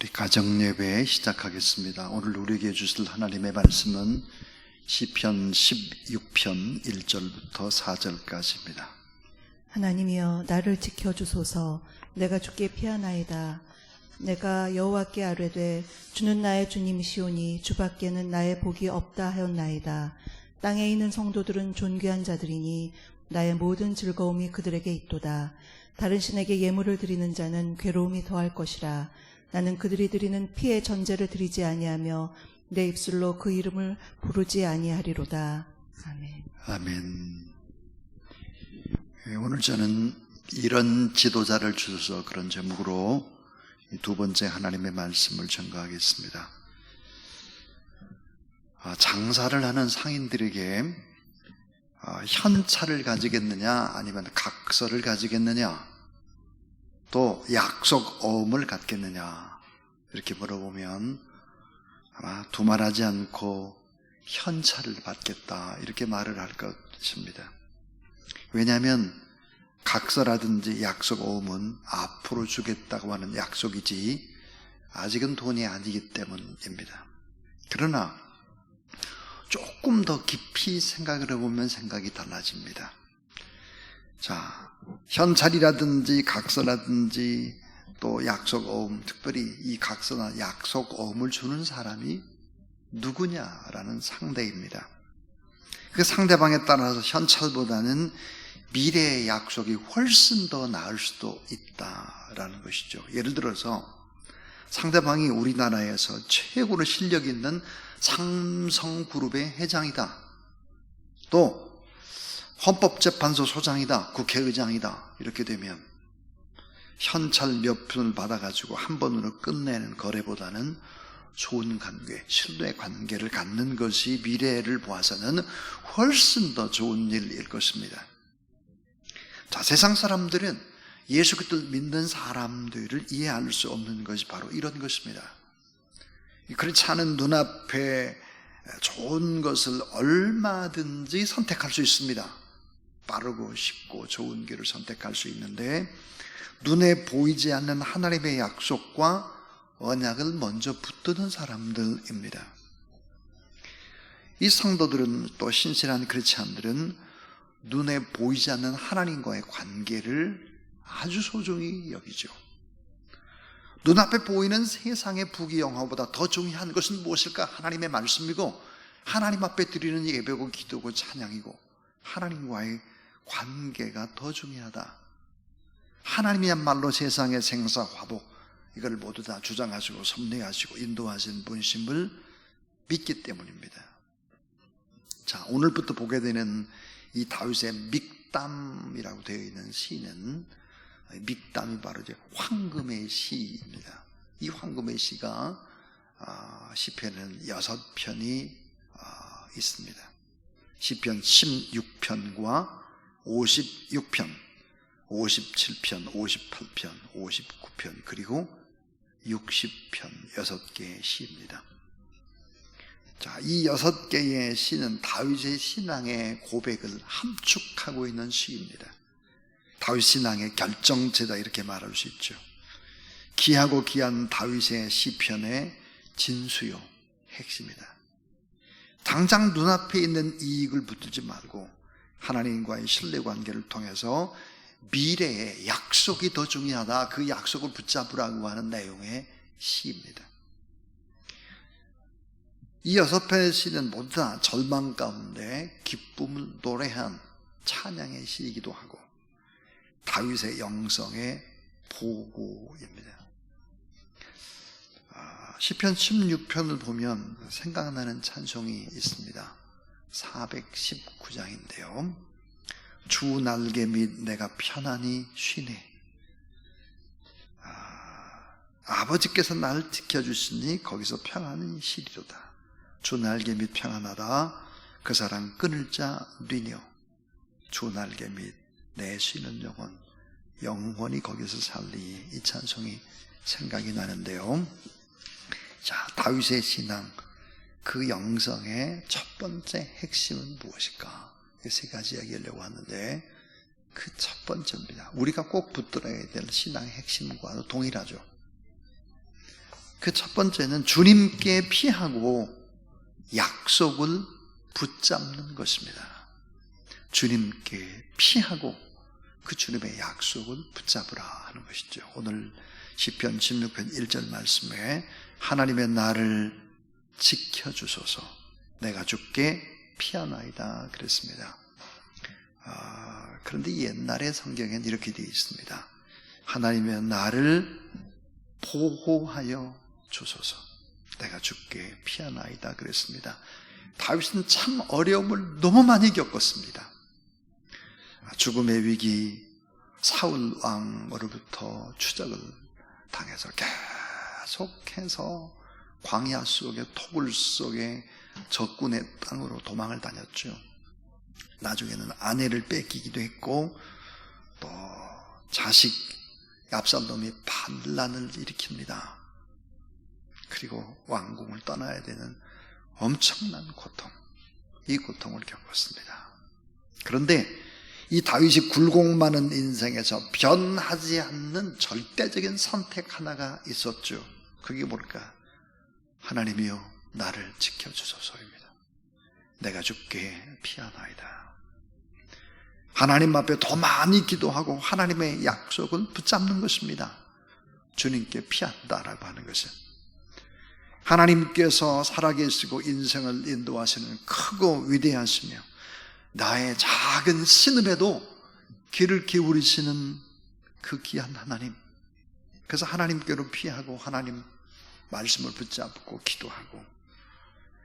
우리 가정예배 시작하겠습니다. 오늘 우리에게 주실 하나님의 말씀은 시편 16편 1절부터 4절까지입니다. 하나님이여 나를 지켜주소서. 내가 주께 피하나이다. 내가 여호와께 아뢰되 주는 나의 주님이시오니 주밖에는 나의 복이 없다 하였나이다. 땅에 있는 성도들은 존귀한 자들이니 나의 모든 즐거움이 그들에게 있도다. 다른 신에게 예물을 드리는 자는 괴로움이 더할 것이라. 나는 그들이 드리는 피의 전제를 드리지 아니하며 내 입술로 그 이름을 부르지 아니하리로다. 아멘. 아멘. 오늘 저는 이런 지도자를 주셔서 그런 제목으로 두 번째 하나님의 말씀을 전가하겠습니다. 장사를 하는 상인들에게 현찰을 가지겠느냐 아니면 각서를 가지겠느냐 또 약속 어음을 갖겠느냐 이렇게 물어보면 아마 두말하지 않고 현찰을 받겠다 이렇게 말을 할 것입니다. 왜냐하면 각서라든지 약속 어음은 앞으로 주겠다고 하는 약속이지 아직은 돈이 아니기 때문입니다. 그러나 조금 더 깊이 생각을 해보면 생각이 달라집니다. 자, 현찰이라든지 각서라든지 또 약속어음, 특별히 이 각서나 약속어음을 주는 사람이 누구냐라는 상대입니다. 그 상대방에 따라서 현찰보다는 미래의 약속이 훨씬 더 나을 수도 있다라는 것이죠. 예를 들어서 상대방이 우리나라에서 최고로 실력 있는 삼성그룹의 회장이다. 또 헌법재판소 소장이다. 국회의장이다. 이렇게 되면 현찰 몇 푼을 받아가지고 한 번으로 끝내는 거래보다는 좋은 관계, 신뢰 관계를 갖는 것이 미래를 보아서는 훨씬 더 좋은 일일 것입니다. 자, 세상 사람들은 예수 그리스도를 믿는 사람들을 이해할 수 없는 것이 바로 이런 것입니다. 그렇지 않은 눈앞에 좋은 것을 얼마든지 선택할 수 있습니다. 빠르고 쉽고 좋은 길을 선택할 수 있는데 눈에 보이지 않는 하나님의 약속과 언약을 먼저 붙드는 사람들입니다. 이 성도들은 또 신실한 크리스찬들은 눈에 보이지 않는 하나님과의 관계를 아주 소중히 여기죠. 눈앞에 보이는 세상의 부귀영화보다 더 중요한 것은 무엇일까? 하나님의 말씀이고 하나님 앞에 드리는 예배고 기도고 찬양이고 하나님과의 관계가 더 중요하다. 하나님이야말로 세상의 생사 화복 이걸 모두 다 주장하시고 섭리하시고 인도하신 분심을 믿기 때문입니다. 자, 오늘부터 보게 되는 이 다윗의 믹담이라고 되어 있는 시는 믹담이 바로 이제 황금의 시입니다. 이 황금의 시가 시편은 6편이 있습니다. 시편 16편과 56편, 57편, 58편, 59편 그리고 60편 6개의 시입니다. 자, 이 6개의 시는 다윗의 신앙의 고백을 함축하고 있는 시입니다. 다윗 신앙의 결정체다 이렇게 말할 수 있죠. 귀하고 귀한 다윗의 시편의 진수요 핵심이다. 당장 눈앞에 있는 이익을 붙들지 말고 하나님과의 신뢰관계를 통해서 미래의 약속이 더 중요하다. 그 약속을 붙잡으라고 하는 내용의 시입니다. 이 6편의 시는 모두 다 절망 가운데 기쁨을 노래한 찬양의 시이기도 하고 다윗의 영성의 보고입니다. 시편 16편을 보면 생각나는 찬송이 있습니다. 419장인데요. 주 날개 및 내가 편안히 쉬네. 아버지께서 날 지켜주시니 거기서 평안히 쉬리로다. 주 날개 및 평안하다. 그 사랑 끊을 자 누리뇨. 주 날개 및 내 쉬는 영혼 영원히 거기서 살리. 이 찬송이 생각이 나는데요. 자, 다윗의 신앙 그 영성의 첫 번째 핵심은 무엇일까? 세 가지 이야기하려고 하는데 그 첫 번째입니다. 우리가 꼭 붙들어야 될 신앙의 핵심과도 동일하죠. 그 첫 번째는 주님께 피하고 약속을 붙잡는 것입니다. 주님께 피하고 그 주님의 약속을 붙잡으라 하는 것이죠. 오늘 시편 16편 1절 말씀에 하나님의 나를 지켜주소서 내가 주께 피하나이다 그랬습니다. 그런데 옛날의 성경에는 이렇게 되어 있습니다. 하나님의 나를 보호하여 주소서 내가 주께 피하나이다 그랬습니다. 다윗은 참 어려움을 너무 많이 겪었습니다. 죽음의 위기, 사울 왕으로부터 추적을 당해서 계속해서 광야 속에 토굴 속에 적군의 땅으로 도망을 다녔죠. 나중에는 아내를 뺏기기도 했고 또 자식 압살롬이 반란을 일으킵니다. 그리고 왕궁을 떠나야 되는 엄청난 고통, 이 고통을 겪었습니다. 그런데 이 다윗이 굴곡 많은 인생에서 변하지 않는 절대적인 선택 하나가 있었죠. 그게 뭘까? 하나님이여 나를 지켜주소서입니다. 내가 주께 피하나이다. 하나님 앞에 더 많이 기도하고 하나님의 약속을 붙잡는 것입니다. 주님께 피한다라고 하는 것은 하나님께서 살아계시고 인생을 인도하시는 크고 위대하시며 나의 작은 신음에도 귀를 기울이시는 그 귀한 하나님, 그래서 하나님께로 피하고 하나님 말씀을 붙잡고 기도하고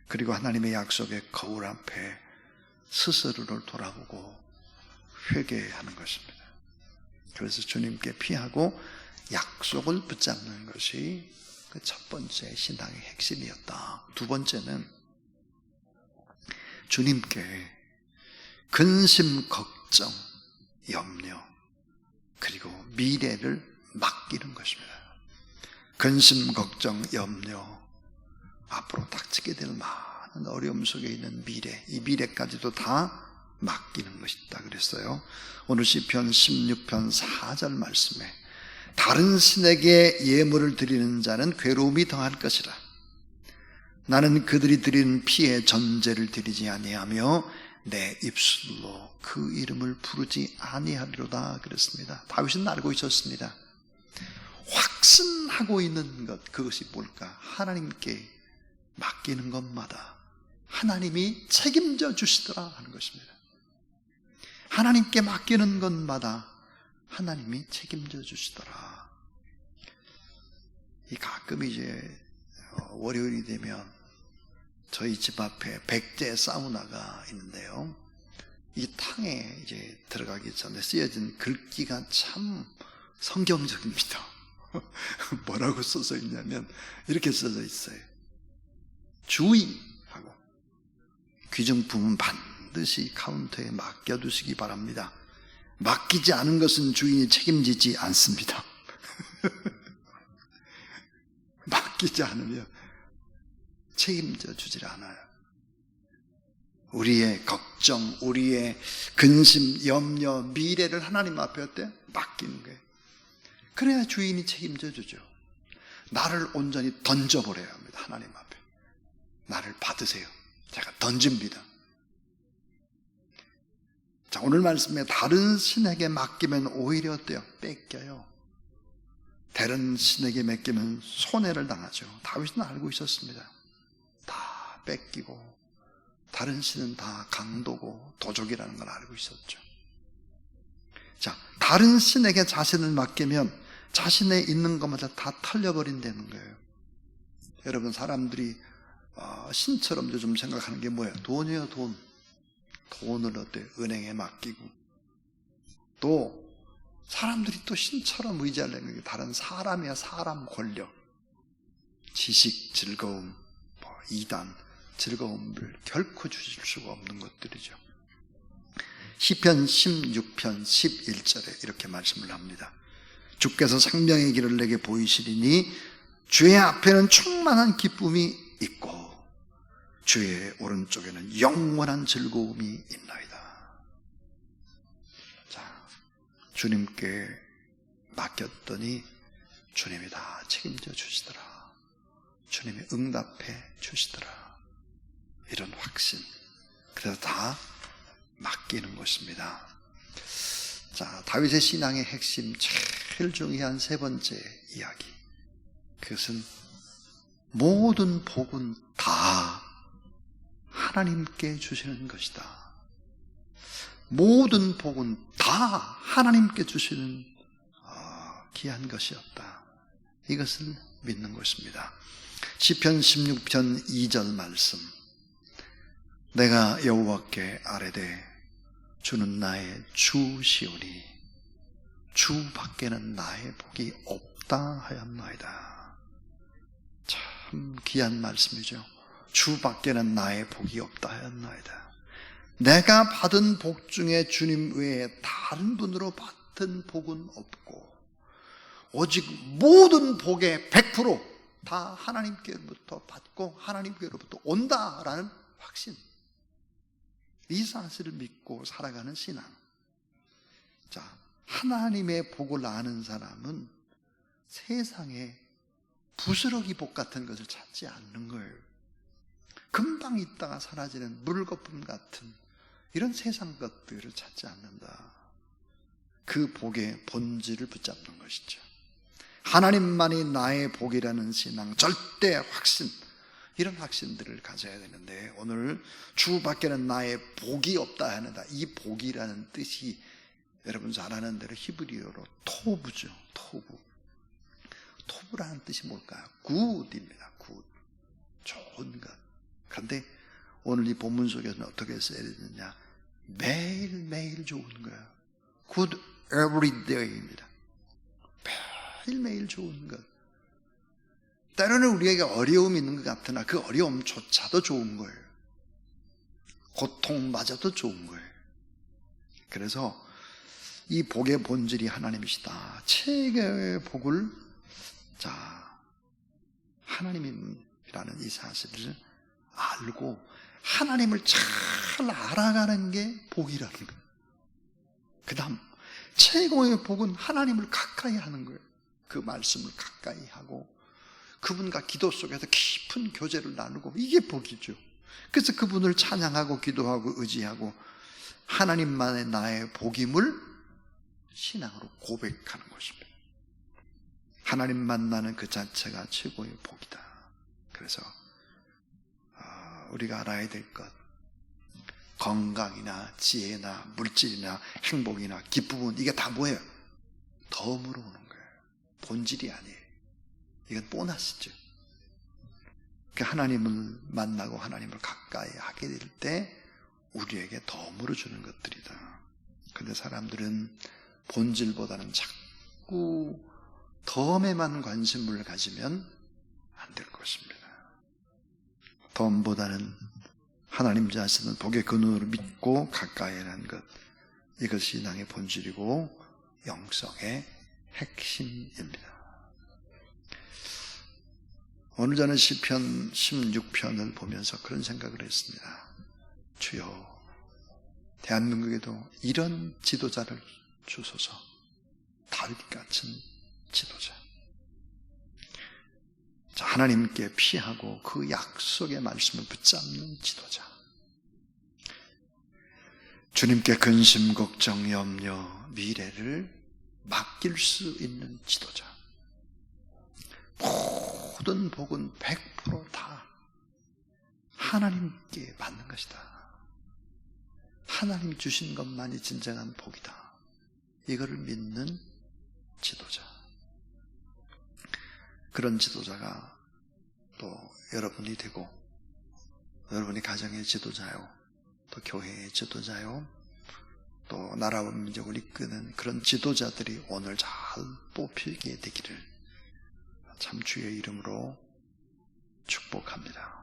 그리고 하나님의 약속의 거울 앞에 스스로를 돌아보고 회개하는 것입니다. 그래서 주님께 피하고 약속을 붙잡는 것이 그 첫 번째 신앙의 핵심이었다. 두 번째는 주님께 근심, 걱정, 염려 그리고 미래를 맡기는 것입니다. 근심, 걱정, 염려, 앞으로 닥치게 될 많은 어려움 속에 있는 미래, 이 미래까지도 다 맡기는 것이다 그랬어요. 오늘 시편 16편 4절 말씀에 다른 신에게 예물을 드리는 자는 괴로움이 더할 것이라. 나는 그들이 드리는 피에 전제를 드리지 아니하며 내 입술로 그 이름을 부르지 아니하리로다 그랬습니다. 다윗은 알고 있었습니다. 확신하고 있는 것, 그것이 뭘까? 하나님께 맡기는 것마다 하나님이 책임져 주시더라 하는 것입니다. 하나님께 맡기는 것마다 하나님이 책임져 주시더라. 이 가끔 이제 월요일이 되면 저희 집 앞에 백제 사우나가 있는데요. 이 탕에 이제 들어가기 전에 쓰여진 글귀가 참 성경적입니다. 뭐라고 써져 있냐면 이렇게 써져 있어요. 주의하고 귀중품은 반드시 카운터에 맡겨두시기 바랍니다. 맡기지 않은 것은 주인이 책임지지 않습니다. 맡기지 않으면 책임져 주질 않아요. 우리의 걱정, 우리의 근심, 염려, 미래를 하나님 앞에 어때? 맡기는 거예요. 그래야 주인이 책임져 주죠. 나를 온전히 던져버려야 합니다. 하나님 앞에. 나를 받으세요. 제가 던집니다. 자, 오늘 말씀에 다른 신에게 맡기면 오히려 어때요? 뺏겨요. 다른 신에게 맡기면 손해를 당하죠. 다윗은 알고 있었습니다. 다 뺏기고 다른 신은 다 강도고 도적이라는 걸 알고 있었죠. 자, 다른 신에게 자신을 맡기면 자신에 있는 것마다 다 털려버린다는 거예요. 여러분, 사람들이 신처럼 요즘 생각하는 게 뭐예요? 돈이에요, 돈. 돈을 어때? 은행에 맡기고. 또 사람들이 또 신처럼 의지하려는 게 다른 사람이야. 사람 권력, 지식, 즐거움, 이단, 즐거움을 결코 주실 수가 없는 것들이죠. 시편 16편 11절에 이렇게 말씀을 합니다. 주께서 생명의 길을 내게 보이시리니 주의 앞에는 충만한 기쁨이 있고 주의 오른쪽에는 영원한 즐거움이 있나이다. 자, 주님께 맡겼더니 주님이 다 책임져 주시더라. 주님이 응답해 주시더라. 이런 확신. 그래서 다 맡기는 것입니다. 자, 다윗의 신앙의 핵심, 제일 중요한 세 번째 이야기. 그것은 모든 복은 다 하나님께 주시는 것이다. 모든 복은 다 하나님께 주시는 귀한 것이었다. 이것을 믿는 것입니다. 시편 16편 2절 말씀. 내가 여호와께 아뢰되 주는 나의 주시오니 주 밖에는 나의 복이 없다 하였나이다. 참 귀한 말씀이죠. 주 밖에는 나의 복이 없다 하였나이다. 내가 받은 복 중에 주님 외에 다른 분으로 받은 복은 없고 오직 모든 복의 100%다 하나님께로부터 받고 하나님께로부터 온다라는 확신. 이 사실을 믿고 살아가는 신앙. 자, 하나님의 복을 아는 사람은 세상에 부스러기 복 같은 것을 찾지 않는 거예요. 금방 있다가 사라지는 물거품 같은 이런 세상 것들을 찾지 않는다. 그 복의 본질을 붙잡는 것이죠. 하나님만이 나의 복이라는 신앙, 절대 확신, 이런 확신들을 가져야 되는데 오늘 주 밖에는 나의 복이 없다 하는다. 이 복이라는 뜻이 여러분 잘 아는 대로 히브리어로 토부죠. 토부. 토부라는 뜻이 뭘까요? 굿입니다. 굿. 좋은 것. 그런데 오늘 이 본문 속에서는 어떻게 써야 되느냐? 매일매일 좋은 거예요. Good every day입니다. 매일매일 좋은 것. 때로는 우리에게 어려움이 있는 것 같으나 그 어려움조차도 좋은 거예요. 고통마저도 좋은 거예요. 그래서 이 복의 본질이 하나님이시다. 최고의 복을 하나님이라는 이 사실을 알고 하나님을 잘 알아가는 게 복이라는 거예요. 그 다음 최고의 복은 하나님을 가까이 하는 거예요. 그 말씀을 가까이 하고 그분과 기도 속에서 깊은 교제를 나누고 이게 복이죠. 그래서 그분을 찬양하고 기도하고 의지하고 하나님만의 나의 복임을 신앙으로 고백하는 것입니다. 하나님 만나는 그 자체가 최고의 복이다. 그래서 우리가 알아야 될 것, 건강이나 지혜나 물질이나 행복이나 기쁨은 이게 다 뭐예요? 덤으로 오는 거예요. 본질이 아니에요. 이건 보너스죠. 하나님을 만나고 하나님을 가까이 하게 될 때 우리에게 덤으로 주는 것들이다. 그런데 사람들은 본질보다는 자꾸 덤에만 관심을 가지면 안 될 것입니다. 덤보다는 하나님 자신은 복의 근원으로 믿고 가까이 하는 것, 이것이 신앙의 본질이고 영성의 핵심입니다. 오늘 저는 시편 16편을 보면서 그런 생각을 했습니다. 주여, 대한민국에도 이런 지도자를 주소서. 다윗 같은 지도자. 하나님께 피하고 그 약속의 말씀을 붙잡는 지도자. 주님께 근심, 걱정, 염려, 미래를 맡길 수 있는 지도자. 모든 복은 100% 다 하나님께 받는 것이다. 하나님 주신 것만이 진정한 복이다. 이거를 믿는 지도자. 그런 지도자가 또 여러분이 되고, 여러분이 가정의 지도자요, 또 교회의 지도자요, 또 나라와 민족을 이끄는 그런 지도자들이 오늘 잘 뽑히게 되기를 참 주의 이름으로 축복합니다.